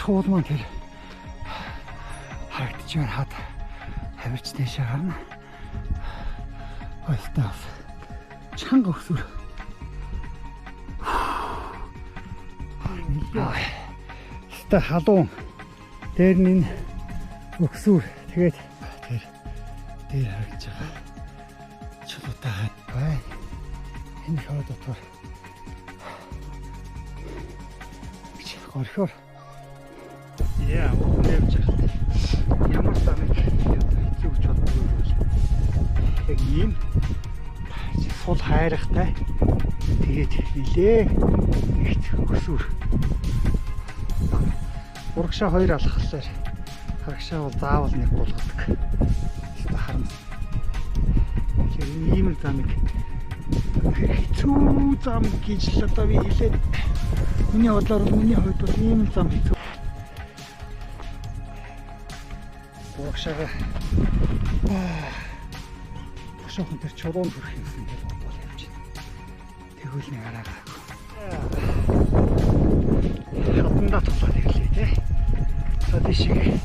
Чуул маань тэр харагдаж байна. Хад хавирч дэшээ гарна. Ойлтаа чанга өсвөр. Ста халуун дээр нь өксүр тэгээд тэр дээр харагдаж байгаа. Чулуутаа бай. Энэ хоо дотор. Горхоор. Яа, явж байгаа. Ямар самыг зүгж боддог вэ? Яг ийм сул хайрахтай. Тэгээд нилээ ихт өксүр. Урагшаа хоёр алхахлаар харагшаа бол заавал нэг болгодог. Хэвээ харамс. Ийм замыг хэцүү зам гэж л одоо би хэлээд. Миний бодлоор миний хувьд бол ийм зам хэцүү. Урагшаага бушуухан тэр чулуун төрөх юмсан гэж бодвол явж байна. Тэгвэл нэг араагаа. Хатандаа тулаад ирлээ те. За тийшээ.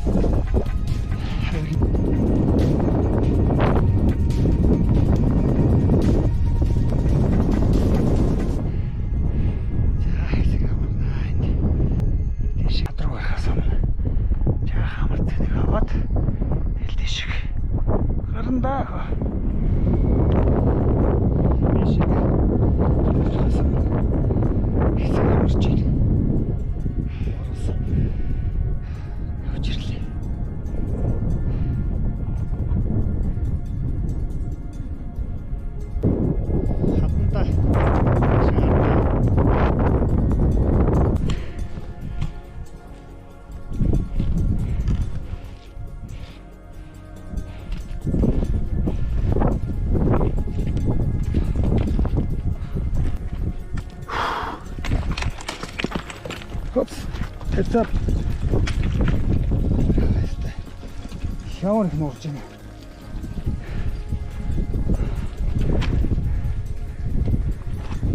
Heads up. Шавар их морж байна.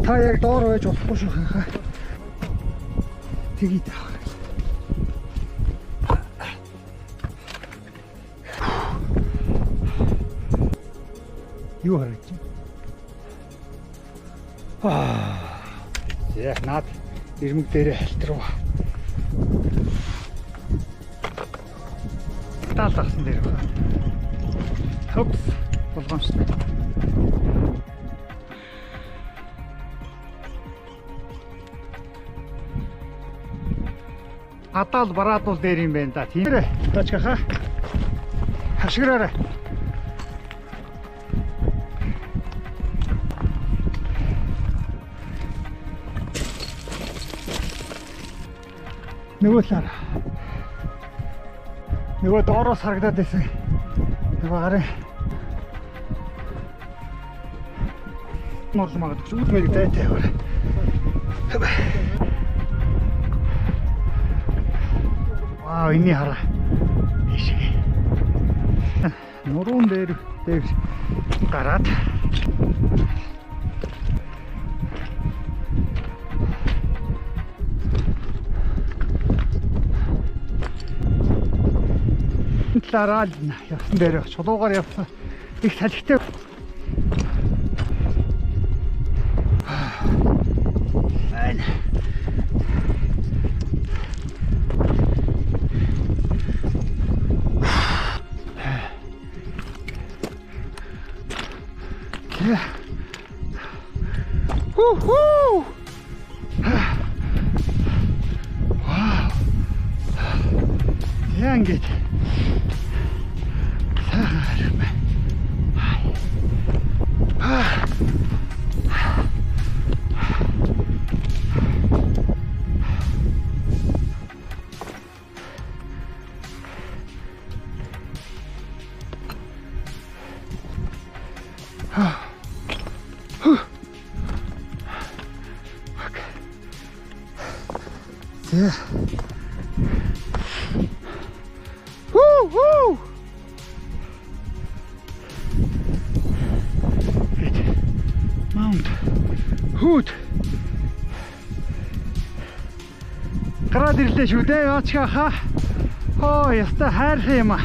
Та яг доор байж болохгүй шүү хаа. Тэгий таах. Юу харагдчих. Яг наад ирмэг дээр халтруу. Таал гарсан дээр байна. Хопс болгоомжтой. Атал бараадуул дээр юм байна да. Тийм. Тачгаха. Хашгираарай. Нөгөө талаар. Нөгөө доороос харагдаад байсан. Нөгөө гарын. Морж магадгүй үүд мэг дайтай яваа. Вау, энэ хараа. Ишээ. Нуруунд дээр гараад талаараа явсан дээр чулуугаар явсан их салхитай. Айн. Ху-ху. Яа ингэж сайхан харах бай. Yeah. Woo woo. Good. Mount. Hoot. Гараад ирлээ шүү дээ. Яачгаа хаа. Оо, яста хайрхан юм аа.